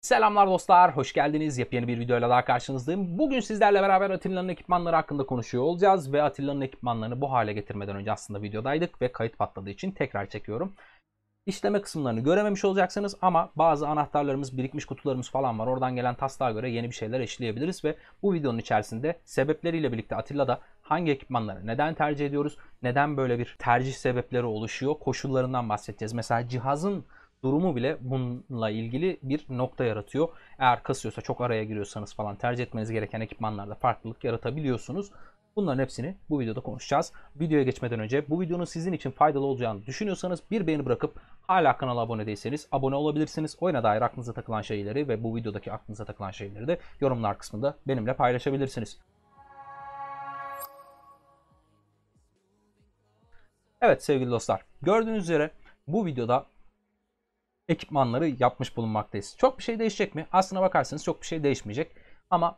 Selamlar dostlar, hoş geldiniz. Yepyeni bir videoyla daha karşınızdayım. Bugün sizlerle beraber Atilla'nın ekipmanları hakkında konuşuyor olacağız. Ve Atilla'nın ekipmanlarını bu hale getirmeden önce aslında videodaydık ve kayıt patladığı için tekrar çekiyorum. İşleme kısımlarını görememiş olacaksınız ama bazı anahtarlarımız, birikmiş kutularımız falan var. Oradan gelen taslağa göre yeni bir şeyler eşleyebiliriz ve bu videonun içerisinde sebepleriyle birlikte Atilla'da hangi ekipmanları neden tercih ediyoruz, neden böyle bir tercih sebepleri oluşuyor, koşullarından bahsedeceğiz. Mesela cihazın durumu bile bununla ilgili bir nokta yaratıyor. Eğer kasıyorsa, çok araya giriyorsanız falan tercih etmeniz gereken ekipmanlarda farklılık yaratabiliyorsunuz. Bunların hepsini bu videoda konuşacağız. Videoya geçmeden önce bu videonun sizin için faydalı olacağını düşünüyorsanız bir beğeni bırakıp hala kanala abone değilseniz abone olabilirsiniz. Oyuna dair aklınıza takılan şeyleri ve bu videodaki aklınıza takılan şeyleri de yorumlar kısmında benimle paylaşabilirsiniz. Evet sevgili dostlar, gördüğünüz üzere bu videoda ekipmanları yapmış bulunmaktayız. Çok bir şey değişecek mi? Aslına bakarsanız çok bir şey değişmeyecek. Ama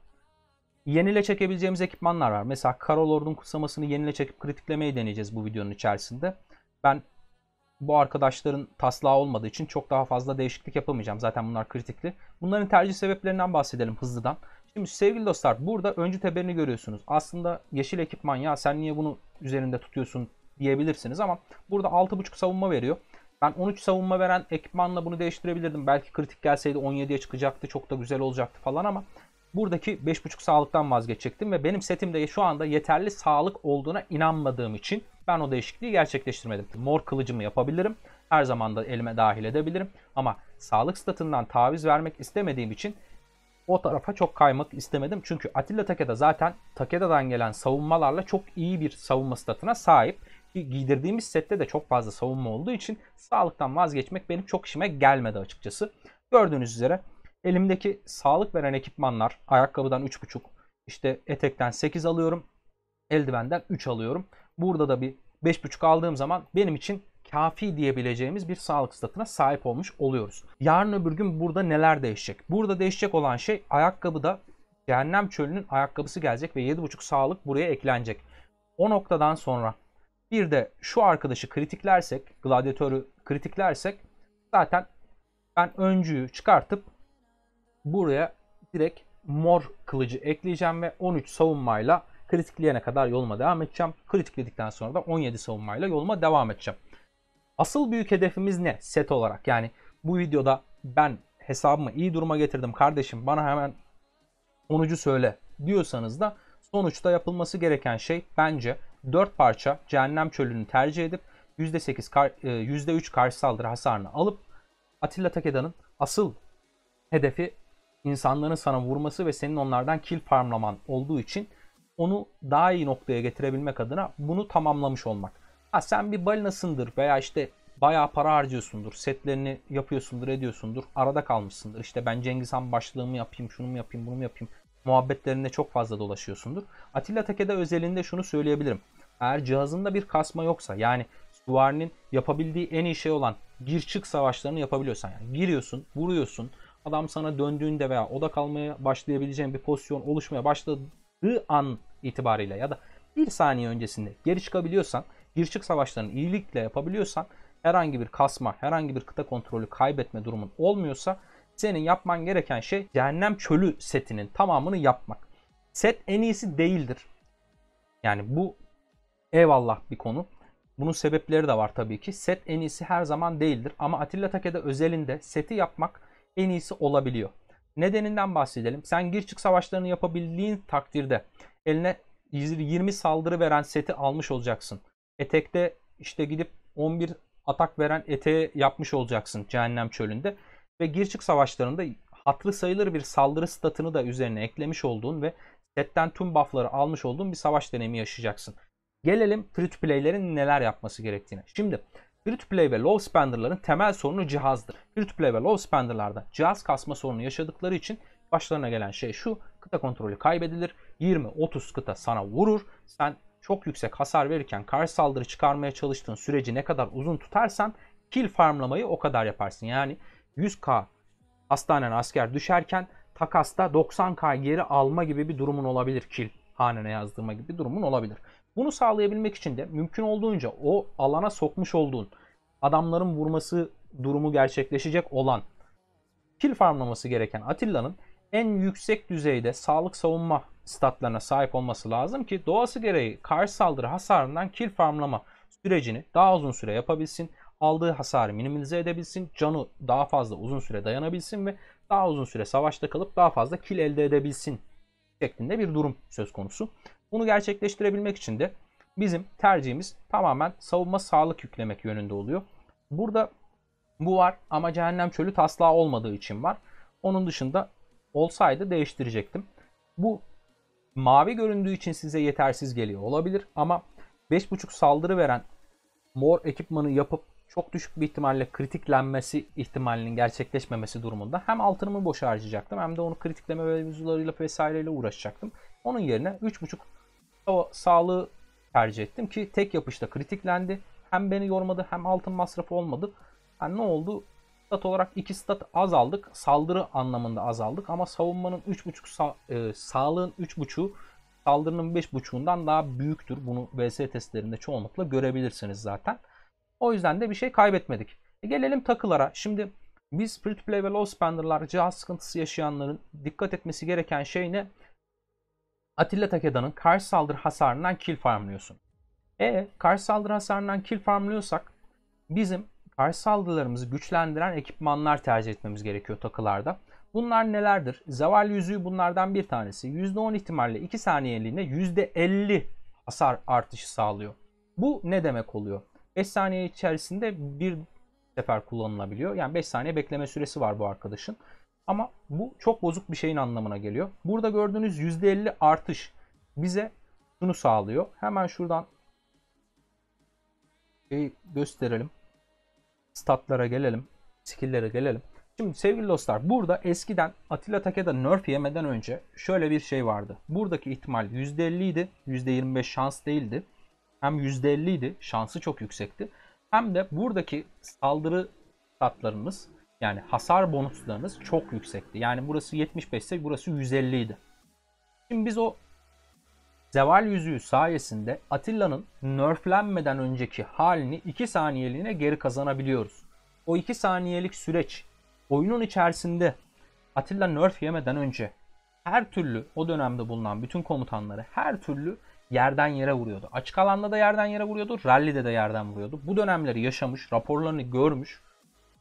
yenile çekebileceğimiz ekipmanlar var. Mesela Karolord'un kutsamasını yenile çekip kritiklemeyi deneyeceğiz bu videonun içerisinde. Ben bu arkadaşların taslağı olmadığı için çok daha fazla değişiklik yapamayacağım. Zaten bunlar kritikli. Bunların tercih sebeplerinden bahsedelim hızlıdan. Şimdi sevgili dostlar, burada öncü teberini görüyorsunuz. Aslında yeşil ekipman, ya sen niye bunu üzerinde tutuyorsun diyebilirsiniz ama burada 6.5 savunma veriyor. Ben 13 savunma veren ekipmanla bunu değiştirebilirdim. Belki kritik gelseydi 17'ye çıkacaktı. Çok da güzel olacaktı falan ama buradaki 5.5 sağlıktan vazgeçecektim ve benim setimde şu anda yeterli sağlık olduğuna inanmadığım için ben o değişikliği gerçekleştirmedim. Mor kılıcımı yapabilirim. Her zaman da elime dahil edebilirim. Ama sağlık statından taviz vermek istemediğim için o tarafa çok kaymak istemedim. Çünkü Attila Takeda zaten Takeda'dan gelen savunmalarla çok iyi bir savunma statına sahip. Giydirdiğimiz sette de çok fazla savunma olduğu için sağlıktan vazgeçmek benim çok işime gelmedi açıkçası. Gördüğünüz üzere elimdeki sağlık veren ekipmanlar, ayakkabıdan 3.5, işte etekten 8 alıyorum, eldivenden 3 alıyorum. Burada da bir 5.5 aldığım zaman benim için kafi diyebileceğimiz bir sağlık statına sahip olmuş oluyoruz. Yarın öbür gün burada neler değişecek? Burada değişecek olan şey, ayakkabıda Cehennem Çölü'nün ayakkabısı gelecek ve 7.5 sağlık buraya eklenecek. O noktadan sonra bir de şu arkadaşı kritiklersek, gladyatörü kritiklersek zaten ben öncüyü çıkartıp buraya direkt mor kılıcı ekleyeceğim ve 13 savunmayla kritikleyene kadar yoluma devam edeceğim. Kritikledikten sonra da 17 savunmayla yoluma devam edeceğim. Asıl büyük hedefimiz ne set olarak? Yani bu videoda ben hesabımı iyi duruma getirdim kardeşim, bana hemen sonucu söyle diyorsanız da sonuçta yapılması gereken şey bence 4 parça Cehennem Çölü'nü tercih edip %8 %3 karşı saldırı hasarını alıp Attila Takeda'nın asıl hedefi insanların sana vurması ve senin onlardan kill farmlaman olduğu için onu daha iyi noktaya getirebilmek adına bunu tamamlamış olmak. Ha, sen bir balinasındır veya işte bayağı para harcıyorsundur, setlerini yapıyorsundur, ediyorsundur, arada kalmışsındır. İşte ben Cengiz Han başlığımı yapayım, şunu mu yapayım, bunu mu yapayım muhabbetlerinde çok fazla dolaşıyorsundur. Attila Takeda özelinde şunu söyleyebilirim. Eğer cihazında bir kasma yoksa, yani süvarinin yapabildiği en iyi şey olan gir çık savaşlarını yapabiliyorsan, yani giriyorsun, vuruyorsun, adam sana döndüğünde veya oda kalmaya başlayabileceğin bir pozisyon oluşmaya başladığı an itibariyle ya da bir saniye öncesinde geri çıkabiliyorsan, gir çık savaşlarını iyilikle yapabiliyorsan, herhangi bir kasma, herhangi bir kıta kontrolü kaybetme durumun olmuyorsa senin yapman gereken şey Cehennem Çölü setinin tamamını yapmak. Set en iyisi değildir. Yani bu eyvallah bir konu. Bunun sebepleri de var tabii ki. Set en iyisi her zaman değildir. Ama Attila Takeda özelinde seti yapmak en iyisi olabiliyor. Nedeninden bahsedelim. Sen gir çık savaşlarını yapabildiğin takdirde eline 20 saldırı veren seti almış olacaksın. Etekte işte gidip 11 atak veren eteği yapmış olacaksın Cehennem Çölü'nde. Ve gir çık savaşlarında hatırı sayılır bir saldırı statını da üzerine eklemiş olduğun ve setten tüm buff'ları almış olduğun bir savaş deneyimi yaşayacaksın. Gelelim free to play'lerin neler yapması gerektiğine. Şimdi free to play ve low spender'ların temel sorunu cihazdır. Free to play ve low spender'larda cihaz kasma sorunu yaşadıkları için başlarına gelen şey şu: kıta kontrolü kaybedilir. 20-30 kıta sana vurur. Sen çok yüksek hasar verirken karşı saldırı çıkarmaya çalıştığın süreci ne kadar uzun tutarsan kill farmlamayı o kadar yaparsın. Yani 100k hastanen asker düşerken takasta 90k geri alma gibi bir durumun olabilir. Kill hanene yazdırma gibi bir durumun olabilir. Bunu sağlayabilmek için de mümkün olduğunca o alana sokmuş olduğun adamların vurması durumu gerçekleşecek olan kill farmlaması gereken Atilla'nın en yüksek düzeyde sağlık savunma statlarına sahip olması lazım ki doğası gereği karşı saldırı hasarından kill farmlama sürecini daha uzun süre yapabilsin. Aldığı hasarı minimize edebilsin. Canı daha fazla uzun süre dayanabilsin ve daha uzun süre savaşta kalıp daha fazla kill elde edebilsin şeklinde bir durum söz konusu. Bunu gerçekleştirebilmek için de bizim tercihimiz tamamen savunma sağlık yüklemek yönünde oluyor. Burada bu var ama cehennem çölü taslağı olmadığı için var. Onun dışında olsaydı değiştirecektim. Bu mavi göründüğü için size yetersiz geliyor olabilir ama 5.5 saldırı veren mor ekipmanı yapıp çok düşük bir ihtimalle kritiklenmesi ihtimalinin gerçekleşmemesi durumunda hem altınımı boşa harcayacaktım hem de onu kritikleme mevzularıyla vesaireyle uğraşacaktım. Onun yerine 3.5 sağlığı tercih ettim ki tek yapışta kritiklendi. Hem beni yormadı hem altın masrafı olmadı. Yani ne oldu? Stat olarak 2 stat azaldık. Saldırı anlamında azaldık ama savunmanın 3.5 sağlığın 3.5'u saldırının 5.5'undan daha büyüktür. Bunu VS testlerinde çoğunlukla görebilirsiniz zaten. O yüzden de bir şey kaybetmedik. Gelelim takılara. Şimdi biz free to play ve low spender'lar, cihaz sıkıntısı yaşayanların dikkat etmesi gereken şey ne? Atilla Takeda'nın karşı saldırı hasarından kill farmlıyorsun. Karşı saldırı hasarından kill farmlıyorsak bizim karşı saldırılarımızı güçlendiren ekipmanlar tercih etmemiz gerekiyor takılarda. Bunlar nelerdir? Zeval yüzüğü bunlardan bir tanesi. %10 ihtimalle 2 saniyeliğine %50 hasar artışı sağlıyor. Bu ne demek oluyor? 5 saniye içerisinde bir sefer kullanılabiliyor. Yani 5 saniye bekleme süresi var bu arkadaşın. Ama bu çok bozuk bir şeyin anlamına geliyor. Burada gördüğünüz %50 artış bize şunu sağlıyor. Hemen şuradan gösterelim. Statlara gelelim. Skill'lere gelelim. Şimdi sevgili dostlar burada eskiden Atilla Takeda nerf yemeden önce şöyle bir şey vardı. Buradaki ihtimal %50 idi. %25 şans değildi. Hem %50 idi. Şansı çok yüksekti. Hem de buradaki saldırı statlarımız yani hasar bonuslarınız çok yüksekti. Yani burası 75 ise burası 150 idi. Şimdi biz o Zeval yüzüğü sayesinde Atilla'nın nerflenmeden önceki halini 2 saniyeliğine geri kazanabiliyoruz. O 2 saniyelik süreç oyunun içerisinde Atilla nerf yemeden önce her türlü o dönemde bulunan bütün komutanları her türlü yerden yere vuruyordu. Açık alanda da yerden yere vuruyordu, rallide de yerden vuruyordu. Bu dönemleri yaşamış, raporlarını görmüş,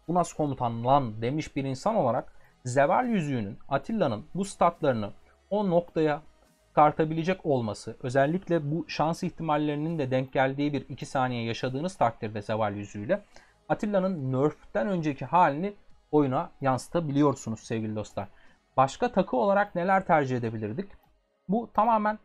bu nasıl komutan lan demiş bir insan olarak Zeval yüzüğünün Atilla'nın bu statlarını o noktaya çıkartabilecek olması, özellikle bu şans ihtimallerinin de denk geldiği bir 2 saniye yaşadığınız takdirde Zeval yüzüğüyle Atilla'nın nerf'ten önceki halini oyuna yansıtabiliyorsunuz sevgili dostlar. Başka takı olarak neler tercih edebilirdik? Bu tamamen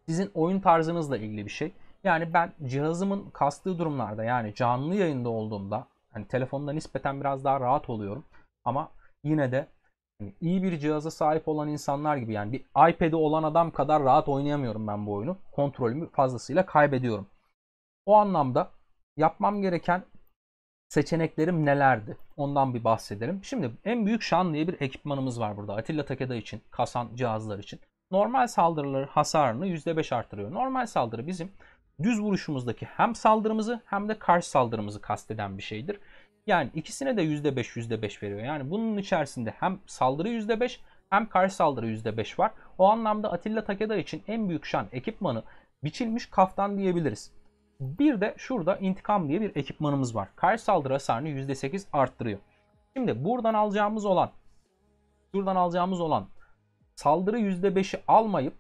sizin oyun tarzınızla ilgili bir şey. Yani ben cihazımın kastığı durumlarda yani canlı yayında olduğumda hani telefonda nispeten biraz daha rahat oluyorum. Ama yine de iyi bir cihaza sahip olan insanlar gibi yani bir iPad'i olan adam kadar rahat oynayamıyorum ben bu oyunu. Kontrolümü fazlasıyla kaybediyorum. O anlamda yapmam gereken seçeneklerim nelerdi? Ondan bir bahsedelim. Şimdi en büyük şan diye bir ekipmanımız var burada. Atilla Takeda için, kasan cihazlar için. Normal saldırıları hasarını %5 artırıyor. Normal saldırı bizim düz vuruşumuzdaki hem saldırımızı hem de karşı saldırımızı kasteden bir şeydir. Yani ikisine de %5 veriyor. Yani bunun içerisinde hem saldırı %5 hem karşı saldırı %5 var. O anlamda Atilla Takeda için en büyük şan ekipmanı biçilmiş kaftan diyebiliriz. Bir de şurada intikam diye bir ekipmanımız var. Karşı saldırı hasarını %8 arttırıyor. Şimdi buradan alacağımız olan saldırı %5'i almayıp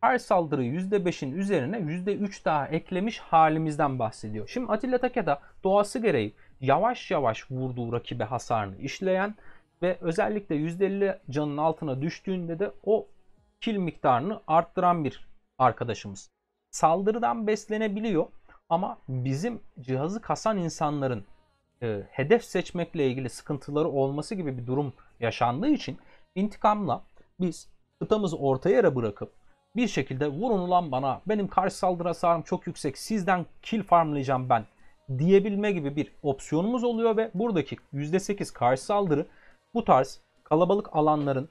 karşı saldırı %5'in üzerine %3 daha eklemiş halimizden bahsediyor. Şimdi Atilla Takeda doğası gereği yavaş yavaş vurduğu rakibe hasarını işleyen ve özellikle %50 canın altına düştüğünde de o kill miktarını arttıran bir arkadaşımız. Saldırıdan beslenebiliyor ama bizim cihazı kasan insanların hedef seçmekle ilgili sıkıntıları olması gibi bir durum yaşandığı için intikamla biz kıtamızı orta yere bırakıp bir şekilde vurun ulan bana benim karşı saldırı hasarım çok yüksek sizden kill farmlayacağım ben diyebilme gibi bir opsiyonumuz oluyor ve buradaki %8 karşı saldırı bu tarz kalabalık alanların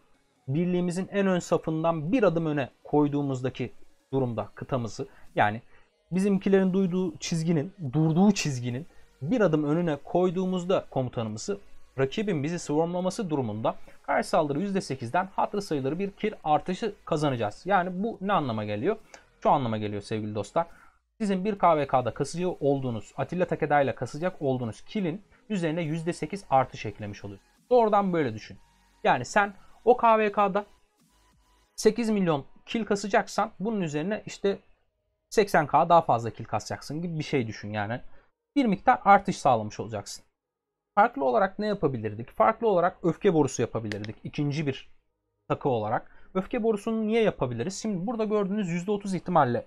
birliğimizin en ön safından bir adım öne koyduğumuzdaki durumda kıtamızı yani bizimkilerin durduğu çizginin bir adım önüne koyduğumuzda komutanımızı rakibin bizi swarmlaması durumunda karşı saldırı %8'den hatırı sayılır bir kill artışı kazanacağız. Yani bu ne anlama geliyor? Şu anlama geliyor sevgili dostlar. Sizin bir KVK'da kasıcı olduğunuz, Atilla Takeda ile kasacak olduğunuz kill'in üzerine %8 artış eklemiş oluyorsunuz. Doğrudan böyle düşün. Yani sen o KVK'da 8 milyon kill kasacaksan bunun üzerine işte 80k daha fazla kill kasacaksın gibi bir şey düşün yani. Bir miktar artış sağlamış olacaksın. Farklı olarak ne yapabilirdik? Farklı olarak öfke borusu yapabilirdik. İkinci bir takı olarak. Öfke borusunu niye yapabiliriz? Şimdi burada gördüğünüz %30 ihtimalle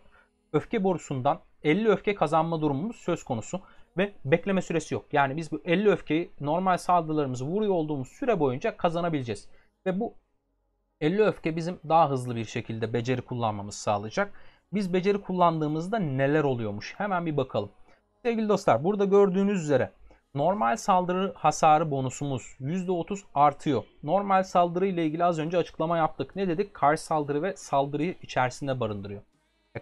öfke borusundan 50 öfke kazanma durumumuz söz konusu. Ve bekleme süresi yok. Yani biz bu 50 öfkeyi normal saldırılarımızı vuruyor olduğumuz süre boyunca kazanabileceğiz. Ve bu 50 öfke bizim daha hızlı bir şekilde beceri kullanmamızı sağlayacak. Biz beceri kullandığımızda neler oluyormuş? Hemen bir bakalım. Sevgili dostlar, burada gördüğünüz üzere normal saldırı hasarı bonusumuz %30 artıyor. Normal saldırı ile ilgili az önce açıklama yaptık. Ne dedik? Karşı saldırı ve saldırıyı içerisinde barındırıyor.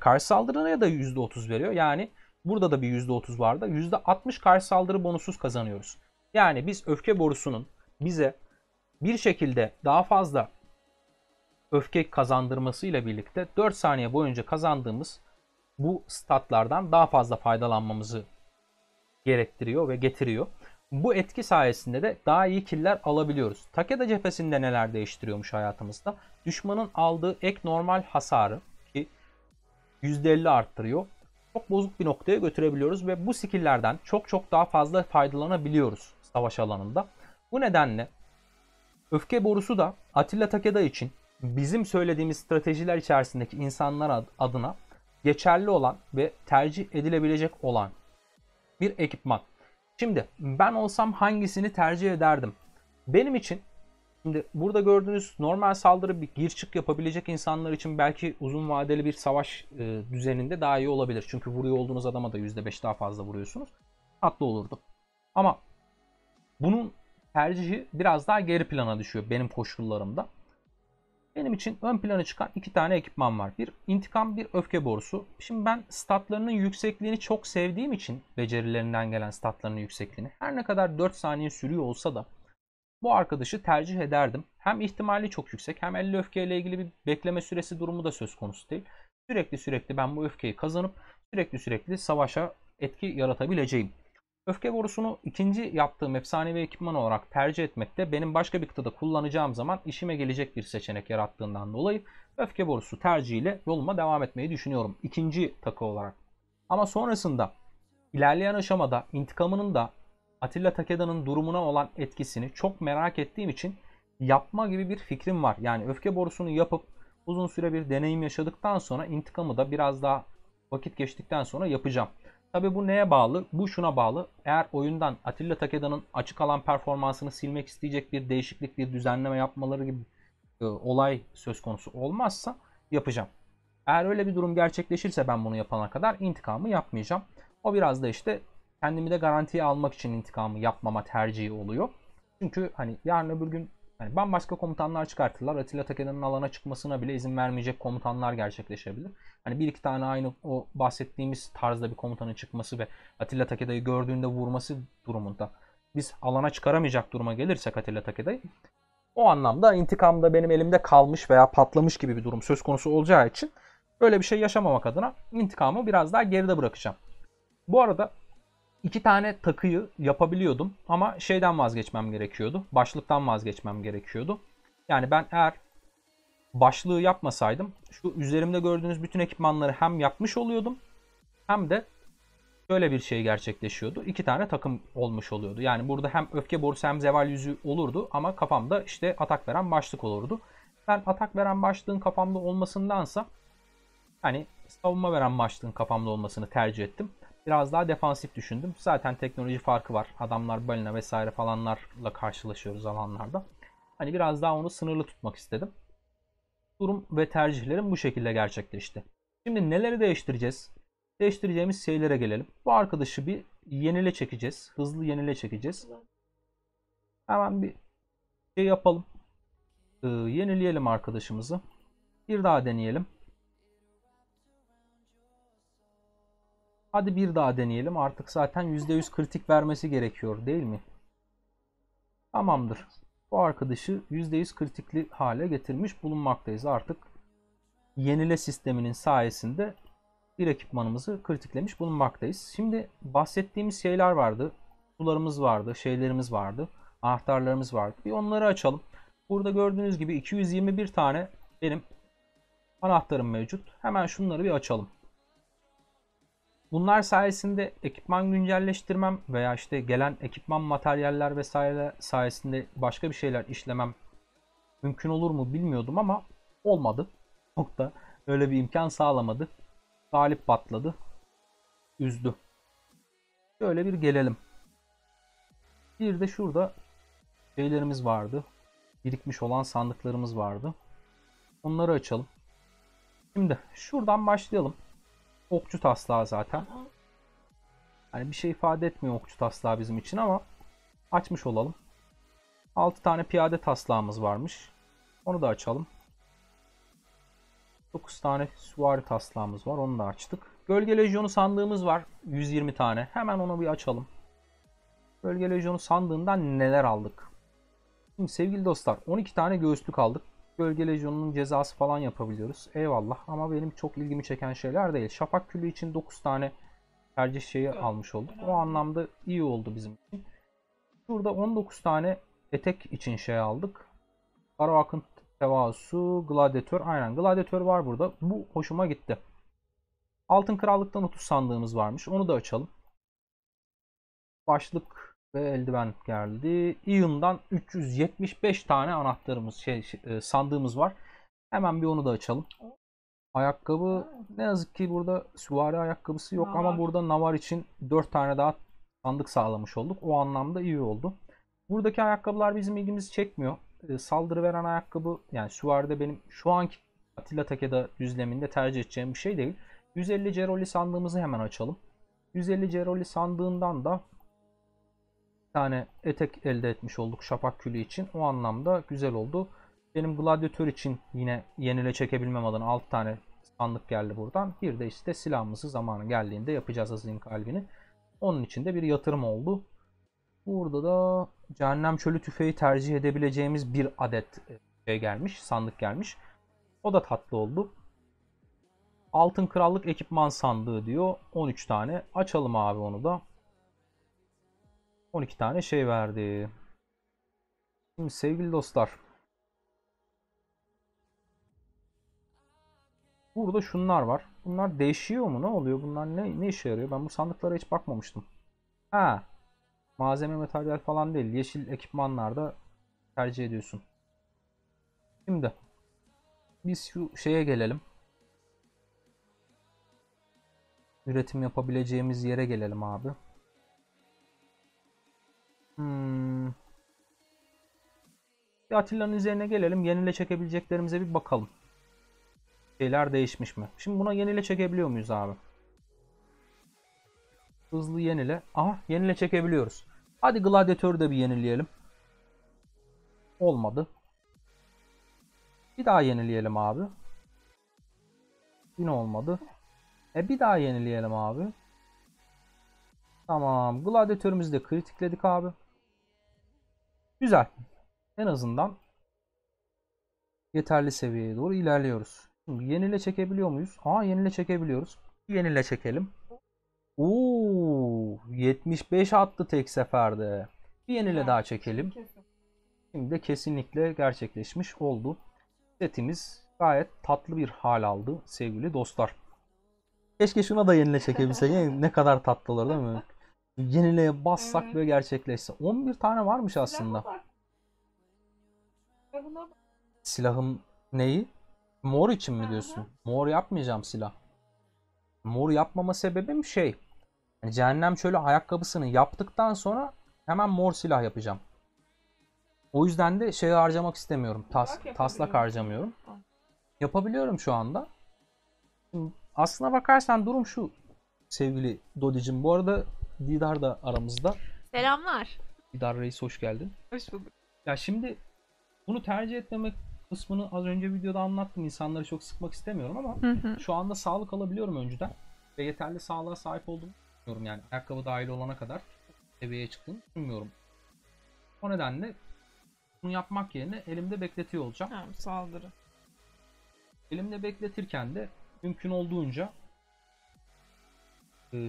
Karşı saldırıya da %30 veriyor. Yani burada da bir %30 vardı. %60 karşı saldırı bonusuz kazanıyoruz. Yani biz öfke borusunun bize bir şekilde daha fazla öfke kazandırmasıyla birlikte 4 saniye boyunca kazandığımız bu statlardan daha fazla faydalanmamızı gerektiriyor ve getiriyor. Bu etki sayesinde de daha iyi killer alabiliyoruz. Takeda cephesinde neler değiştiriyormuş hayatımızda? Düşmanın aldığı ek normal hasarı ki %50 arttırıyor. Çok bozuk bir noktaya götürebiliyoruz ve bu skill'lerden çok daha fazla faydalanabiliyoruz savaş alanında. Bu nedenle öfke borusu da Atilla Takeda için bizim söylediğimiz stratejiler içerisindeki insanlar adına geçerli olan ve tercih edilebilecek olan bir ekipman. Şimdi ben olsam hangisini tercih ederdim? Benim için şimdi burada gördüğünüz normal saldırı bir gir çık yapabilecek insanlar için belki uzun vadeli bir savaş düzeninde daha iyi olabilir. Çünkü vuruyor olduğunuz adama da %5 daha fazla vuruyorsunuz. Tatlı olurdu. Ama bunun tercihi biraz daha geri plana düşüyor benim koşullarımda. Benim için ön plana çıkan iki tane ekipman var. Bir intikam, bir öfke borusu. Şimdi ben statlarının yüksekliğini çok sevdiğim için becerilerinden gelen statlarının yüksekliğini her ne kadar 4 saniye sürüyor olsa da bu arkadaşı tercih ederdim. Hem ihtimali çok yüksek hem 50 öfke ile ilgili bir bekleme süresi durumu da söz konusu değil. Sürekli ben bu öfkeyi kazanıp sürekli savaşa etki yaratabileceğim. Öfke borusunu ikinci yaptığım efsanevi ekipman olarak tercih etmekte benim başka bir kıtada kullanacağım zaman işime gelecek bir seçenek yarattığından dolayı öfke borusu tercihiyle yoluma devam etmeyi düşünüyorum. İkinci takı olarak. Ama sonrasında ilerleyen aşamada intikamının da Atilla Takeda'nın durumuna olan etkisini çok merak ettiğim için yapma gibi bir fikrim var. Yani öfke borusunu yapıp uzun süre bir deneyim yaşadıktan sonra intikamı da biraz daha vakit geçtikten sonra yapacağım. Tabi bu neye bağlı? Bu şuna bağlı. Eğer oyundan Atilla Takeda'nın açık alan performansını silmek isteyecek bir değişiklik, bir düzenleme yapmaları gibi olay söz konusu olmazsa yapacağım. Eğer öyle bir durum gerçekleşirse ben bunu yapana kadar intikamı yapmayacağım. O biraz da işte kendimi de garantiye almak için intikamı yapmama tercihi oluyor. Çünkü hani yarın öbür gün hani bambaşka komutanlar çıkartırlar. Atilla Takeda'nın alana çıkmasına bile izin vermeyecek komutanlar gerçekleşebilir. Hani bir iki tane aynı o bahsettiğimiz tarzda bir komutanın çıkması ve Atilla Takeda'yı gördüğünde vurması durumunda biz alana çıkaramayacak duruma gelirsek Atilla Takeda'yı o anlamda intikam da benim elimde kalmış veya patlamış gibi bir durum söz konusu olacağı için böyle bir şey yaşamamak adına intikamı biraz daha geride bırakacağım. Bu arada iki tane takıyı yapabiliyordum ama şeyden vazgeçmem gerekiyordu. Başlıktan vazgeçmem gerekiyordu. Yani ben eğer başlığı yapmasaydım şu üzerimde gördüğünüz bütün ekipmanları hem yapmış oluyordum hem de şöyle bir şey gerçekleşiyordu. İki tane takım olmuş oluyordu. Yani burada hem öfke borusu hem zeval yüzü olurdu ama kafamda işte atak veren başlık olurdu. Ben atak veren başlığın kafamda olmasındansa hani savunma veren başlığın kafamda olmasını tercih ettim. Biraz daha defansif düşündüm. Zaten teknoloji farkı var. Adamlar balina vesaire falanlarla karşılaşıyoruz alanlarda. Hani biraz daha onu sınırlı tutmak istedim. Durum ve tercihlerim bu şekilde gerçekleşti. Şimdi neleri değiştireceğiz? Değiştireceğimiz şeylere gelelim. Bu arkadaşı bir yenile çekeceğiz. Hızlı yenile çekeceğiz. Hemen bir şey yapalım. Yenileyelim arkadaşımızı. Bir daha deneyelim. Hadi bir daha deneyelim. Artık zaten %100 kritik vermesi gerekiyor değil mi? Tamamdır. Bu arkadaşı %100 kritikli hale getirmiş bulunmaktayız. Artık yenile sisteminin sayesinde bir ekipmanımızı kritiklemiş bulunmaktayız. Şimdi bahsettiğimiz şeyler vardı. Sularımız vardı, şeylerimiz vardı, anahtarlarımız vardı. Bir onları açalım. Burada gördüğünüz gibi 221 tane benim anahtarım mevcut. Hemen şunları bir açalım. Bunlar sayesinde ekipman güncelleştirmem veya işte gelen ekipman materyaller vesaire sayesinde başka bir şeyler işlemem mümkün olur mu bilmiyordum ama olmadı. Çok da öyle bir imkan sağlamadı. Galip patladı. Üzdü. Şöyle bir gelelim. Bir de şurada şeylerimiz vardı. Birikmiş olan sandıklarımız vardı. Onları açalım. Şimdi şuradan başlayalım. Okçu taslağı zaten. Hani bir şey ifade etmiyor okçu taslağı bizim için ama açmış olalım. 6 tane piyade taslağımız varmış. Onu da açalım. 9 tane süvari taslağımız var. Onu da açtık. Gölge Lejyonu sandığımız var. 120 tane. Hemen onu bir açalım. Gölge Lejyonu sandığından neler aldık? Şimdi sevgili dostlar 12 tane göğüslük aldık. Gölge Lejyonu'nun cezası falan yapabiliyoruz. Eyvallah ama benim çok ilgimi çeken şeyler değil. Şafak Külü için 9 tane tercih şeyi almış olduk. O anlamda iyi oldu bizim için. Burada 19 tane etek için şey aldık. Kara Akın Tevazu, Gladyatör. Aynen Gladyatör var burada. Bu hoşuma gitti. Altın Krallık'tan 30 sandığımız varmış. Onu da açalım. Başlık ve eldiven geldi. Ion'dan 375 tane anahtarımız sandığımız var. Hemen bir onu da açalım. Ayakkabı ne yazık ki burada süvari ayakkabısı yok ama burada navar için 4 tane daha sandık sağlamış olduk. O anlamda iyi oldu. Buradaki ayakkabılar bizim ilgimizi çekmiyor. Saldırı veren ayakkabı yani süvaride benim şu anki Atilla Takeda düzleminde tercih edeceğim bir şey değil. 150 Ceroli sandığımızı hemen açalım. 150 Ceroli sandığından da bir tane etek elde etmiş olduk şapak külü için. O anlamda güzel oldu. Benim gladyatör için yine yenile çekebilmem adına 6 tane sandık geldi buradan. Bir de işte silahımızı zamanı geldiğinde yapacağız Aziz'in kalbini. Onun için de bir yatırım oldu. Burada da Cehennem Çölü tüfeği tercih edebileceğimiz bir adet şey gelmiş, sandık gelmiş. O da tatlı oldu. Altın Krallık ekipman sandığı diyor. 13 tane. Açalım abi onu da. 12 tane şey verdi. Şimdi sevgili dostlar. Burada şunlar var. Bunlar değişiyor mu? Ne oluyor? Bunlar ne işe yarıyor? Ben bu sandıklara hiç bakmamıştım. Ha, malzeme materyal falan değil. Yeşil ekipmanlarda tercih ediyorsun. Şimdi biz şu şeye gelelim. Üretim yapabileceğimiz yere gelelim abi. Bir Atilla'nın üzerine gelelim. Yenile çekebileceklerimize bir bakalım. Şeyler değişmiş mi? Şimdi buna yenile çekebiliyor muyuz abi? Hızlı yenile. Aha, yenile çekebiliyoruz. Hadi Gladiatör'ü de bir yenileyelim. Olmadı. Bir daha yenileyelim abi. Yine olmadı. Bir daha yenileyelim abi. Tamam. Gladiatörümüzü de kritikledik abi. Güzel. En azından yeterli seviyeye doğru ilerliyoruz. Şimdi yenile çekebiliyor muyuz? Aa, yenile çekebiliyoruz. Yenile çekelim. Oo, 75 attı tek seferde. Bir yenile daha çekelim. Şimdi de kesinlikle gerçekleşmiş oldu. Setimiz gayet tatlı bir hal aldı sevgili dostlar. Keşke şuna da yenile çekebilsek. Ne kadar tatlı olur değil mi? Yenileye bassak ve gerçekleşse. 11 tane varmış aslında. Silahım neyi? Mor için mi diyorsun? Mor yapmayacağım silah. Mor yapmama sebebim şey. Yani Cehennem Çölü ayakkabısını yaptıktan sonra hemen mor silah yapacağım. O yüzden de şey harcamak istemiyorum. Taslak harcamıyorum. Yapabiliyorum şu anda. Şimdi aslına bakarsan durum şu sevgili Dodicim. Bu arada Didar da aramızda. Selamlar. Didar Reis hoş geldin. Hoş bulduk. Ya şimdi bunu tercih etmemek kısmını az önce videoda anlattım. İnsanları çok sıkmak istemiyorum ama şu anda sağlık alabiliyorum önceden. Ve yeterli sağlığa sahip olduğumu düşünmüyorum. Yani ayakkabı dahil olana kadar seviyeye çıktığını düşünmüyorum. O nedenle bunu yapmak yerine elimde bekletiyor olacağım. Ha, saldırı. Elimde bekletirken de mümkün olduğunca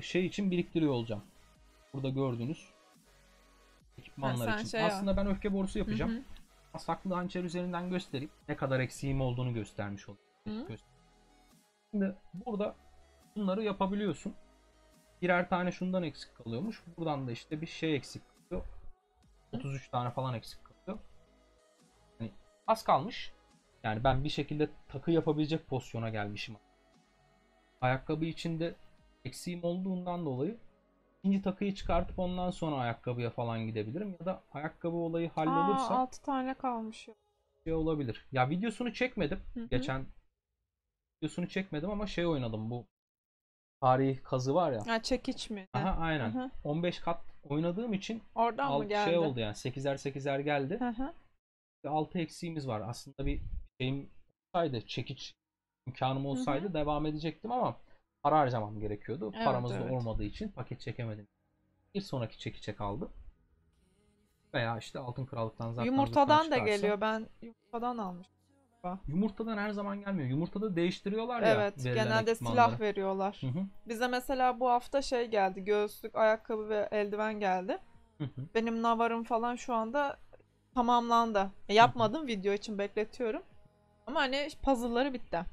şey için biriktiriyor olacağım. Burada gördüğünüz ekipmanlar için. Aslında ben öfke borusu yapacağım. Hı hı. Saklı hançer üzerinden göstereyim. Ne kadar eksiğim olduğunu göstermiş olayım. Şimdi burada bunları yapabiliyorsun. Birer tane şundan eksik kalıyormuş. Buradan da işte bir şey eksik kalıyor. 33 tane falan eksik kalıyor. Yani az kalmış. Yani ben bir şekilde takı yapabilecek pozisyona gelmişim. Ayakkabı içinde eksiğim olduğundan dolayı ikinci takıyı çıkartıp ondan sonra ayakkabıya falan gidebilirim. Ya da ayakkabı olayı hallolursa 6 tane kalmış. şey olabilir. Ya videosunu çekmedim. Hı hı. Geçen videosunu çekmedim ama şey oynadım, bu tarihi kazı var ya. Ha, çekiç mi? Aha, aynen. Hı hı. 15 kat oynadığım için Oradan mı geldi? şey oldu yani 8'er 8'er geldi. Hı hı. 6 eksiğimiz var. Aslında bir şeyim olsaydı, çekiç imkanım olsaydı devam edecektim ama para harcamam gerekiyordu. Evet, Paramız da evet. olmadığı için paket çekemedim. Bir sonraki çekiçe kaldı. Veya işte Altın Krallık'tan zaten Yumurtadan da geliyor. Ben yumurtadan almıştım. Yumurtadan her zaman gelmiyor. Yumurtada değiştiriyorlar ya. Evet, verilen genelde ekipmanları. silah veriyorlar. Hı hı. Bize mesela bu hafta şey geldi. Göğüslük, ayakkabı ve eldiven geldi. Hı hı. Benim navarım falan şu anda tamamlandı. Yapmadım, video için bekletiyorum. Ama hani puzzle'ları bitti.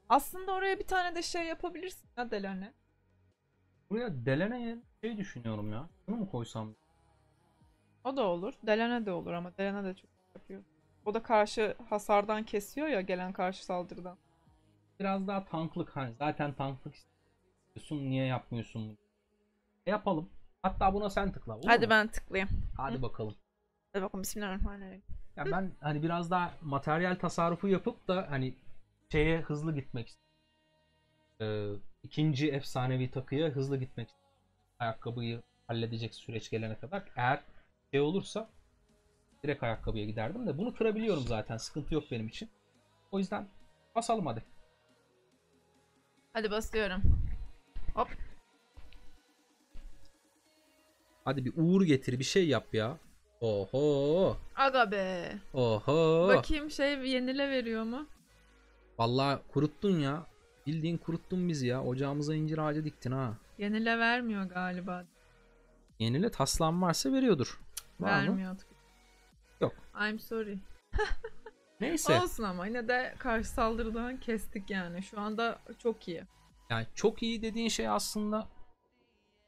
Aslında oraya bir tane de şey yapabilirsin ya, Delane. Buraya Delene'ye şey düşünüyorum ya. Şunu mu koysam? O da olur. Delane de olur ama Delane de çok yapıyor. O da karşı hasardan kesiyor ya, gelen karşı saldırıdan. Biraz daha tanklık, hani zaten tanklık istiyorsun, niye yapmıyorsun bunu? Yapalım. Hatta buna sen tıkla. Olur Hadi mu? ben tıklayayım. Hadi bakalım. Hadi bakalım, bismillahirrahmanirrahim. Ya ben hani biraz daha materyal tasarrufu yapıp da hani şeye hızlı gitmek istiyorum. İkinci efsanevi takıya hızlı gitmek istiyorum. Ayakkabıyı halledecek süreç gelene kadar. Eğer şey olursa direkt ayakkabıya giderdim de bunu kırabiliyorum zaten. Sıkıntı yok benim için. O yüzden basalım hadi. Hadi basıyorum. Hop. Hadi bir uğur getir, bir şey yap ya. Oho. Aga be. Oho. Bakayım şey yenile veriyor mu? Vallahi kuruttun ya. Bildiğin kuruttun bizi ya. Ocağımıza incir ağacı diktin ha. Yenile vermiyor galiba. Yenile taslan varsa veriyordur. Var mı? Vermiyor. Yok. I'm sorry. Neyse. Olsun ama yine de karşı saldırıdan kestik yani. Şu anda çok iyi. Yani çok iyi dediğin şey aslında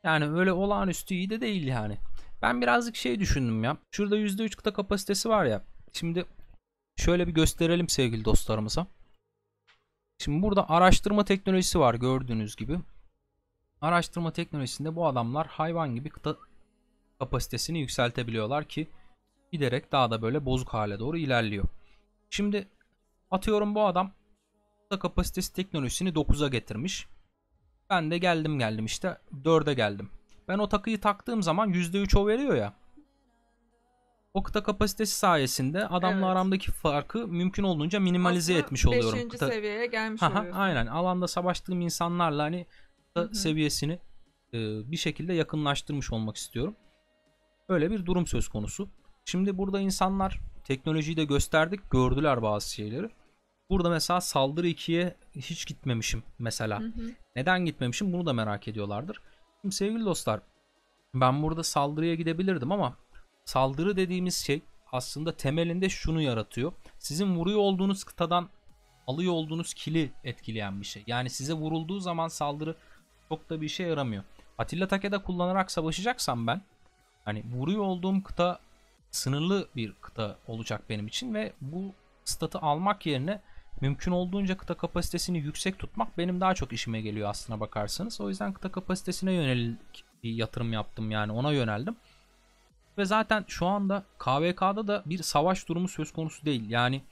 yani öyle olağanüstü iyi de değil yani. Ben birazcık şey düşündüm ya. Şurada %3 kıta kapasitesi var ya. Şimdi şöyle bir gösterelim sevgili dostlarımıza. Şimdi burada araştırma teknolojisi var gördüğünüz gibi. Araştırma teknolojisinde bu adamlar hayvan gibi kıta kapasitesini yükseltebiliyorlar ki giderek daha da böyle bozuk hale doğru ilerliyor. Şimdi atıyorum bu adam kıta kapasitesi teknolojisini 9'a getirmiş. Ben de geldim işte 4'e geldim. Ben o takıyı taktığım zaman %3 o veriyor ya. O kıta kapasitesi sayesinde adamla aramdaki farkı mümkün olduğunca minimalize aslında etmiş oluyorum. 5. seviyeye gelmiş Aha, oluyorsun. aynen. Alanda savaştığım insanlarla hani seviyesini bir şekilde yakınlaştırmış olmak istiyorum. Öyle bir durum söz konusu. Şimdi burada insanlar teknolojiyi de gösterdik, gördüler bazı şeyleri. Burada mesela saldırı 2'ye hiç gitmemişim mesela. Neden gitmemişim bunu da merak ediyorlardır. Şimdi sevgili dostlar, ben burada saldırıya gidebilirdim ama saldırı dediğimiz şey aslında temelinde şunu yaratıyor. Sizin vuruyor olduğunuz kıtadan alıyor olduğunuz kili etkileyen bir şey. Yani size vurulduğu zaman saldırı çok da bir işe yaramıyor. Atilla Take'da kullanarak savaşacaksam ben hani vuruyor olduğum kıta sınırlı bir kıta olacak benim için ve bu statı almak yerine mümkün olduğunca kıta kapasitesini yüksek tutmak benim daha çok işime geliyor aslına bakarsanız. O yüzden kıta kapasitesine yönelik bir yatırım yaptım, yani ona yöneldim. Ve zaten şu anda KVK'da da bir savaş durumu söz konusu değil. Yani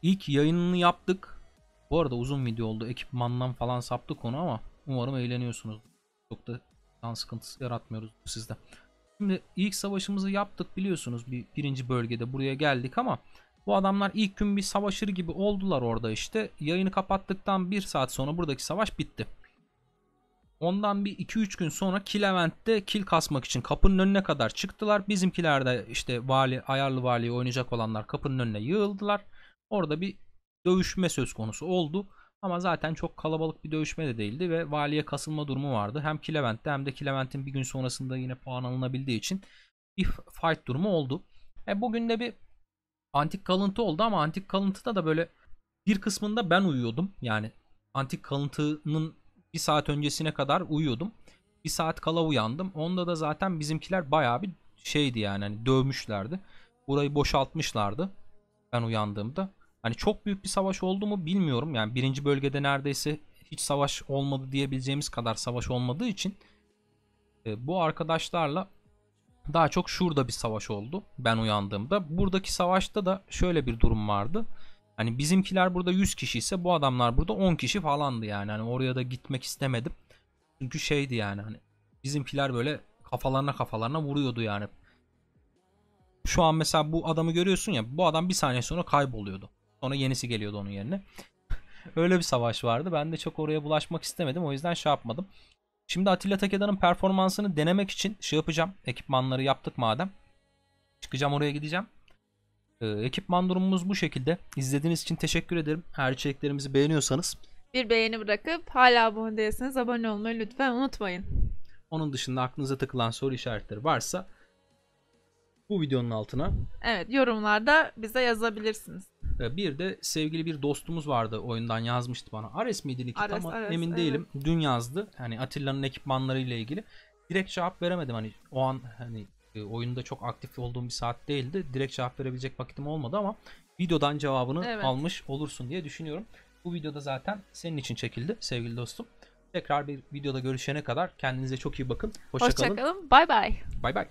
ilk yayınını yaptık. Bu arada uzun video oldu. Ekipmandan falan saptık konu ama umarım eğleniyorsunuz. Çok da kan sıkıntısı yaratmıyoruz sizde. Şimdi ilk savaşımızı yaptık biliyorsunuz. Birinci bölgede buraya geldik ama bu adamlar ilk gün bir savaşır gibi oldular orada işte. Yayını kapattıktan 1 saat sonra buradaki savaş bitti. Ondan bir 2-3 gün sonra kill event'te kill kasmak için kapının önüne kadar çıktılar. Bizimkiler de işte ayarlı valiyi oynayacak olanlar kapının önüne yığıldılar. Orada bir dövüşme söz konusu oldu. Ama zaten çok kalabalık bir dövüşme de değildi ve valiye kasılma durumu vardı. Hem kill event'te hem de kill event'in bir gün sonrasında yine puan alınabildiği için bir fight durumu oldu. Bugün de bir antik kalıntı oldu ama antik kalıntıda da böyle bir kısmında ben uyuyordum. Yani antik kalıntının bir saat öncesine kadar uyuyordum. Bir saat kala uyandım. Onda da zaten bizimkiler bayağı bir şeydi yani hani dövmüşlerdi. Burayı boşaltmışlardı ben uyandığımda. Hani çok büyük bir savaş oldu mu bilmiyorum. Yani birinci bölgede neredeyse hiç savaş olmadı diyebileceğimiz kadar savaş olmadığı için bu arkadaşlarla daha çok şurada bir savaş oldu ben uyandığımda. Buradaki savaşta da şöyle bir durum vardı. Hani bizimkiler burada 100 kişi ise bu adamlar burada 10 kişi falandı yani. Hani oraya da gitmek istemedim. Çünkü şeydi yani hani bizimkiler böyle kafalarına vuruyordu yani. Şu an mesela bu adamı görüyorsun ya, bu adam bir saniye sonra kayboluyordu. Sonra yenisi geliyordu onun yerine. Öyle bir savaş vardı. Ben de çok oraya bulaşmak istemedim. O yüzden şey yapmadım. Şimdi Atilla Takeda'nın performansını denemek için şey yapacağım. Ekipmanları yaptık madem. Çıkacağım, oraya gideceğim. Ekipman durumumuz bu şekilde. İzlediğiniz için teşekkür ederim. Eğer içeriklerimizi beğeniyorsanız. Bir beğeni bırakıp hala abone değilseniz abone olmayı lütfen unutmayın. Onun dışında aklınıza takılan soru işaretleri varsa bu videonun altına. Evet, yorumlarda bize yazabilirsiniz. Bir de sevgili bir dostumuz vardı, oyundan yazmıştı bana. Ares miydi Nikit ama Ares, emin evet. değilim. Dün yazdı. Hani Atilla'nın ekipmanları ile ilgili. Direkt cevap veremedim. Hani o an hani oyunda çok aktif olduğum bir saat değildi. Direkt cevap verebilecek vakitim olmadı ama videodan cevabını almış olursun diye düşünüyorum. Bu videoda zaten senin için çekildi sevgili dostum. Tekrar bir videoda görüşene kadar kendinize çok iyi bakın. Hoşça kalın. Hoşça kalın. Bay bay. Bay bay.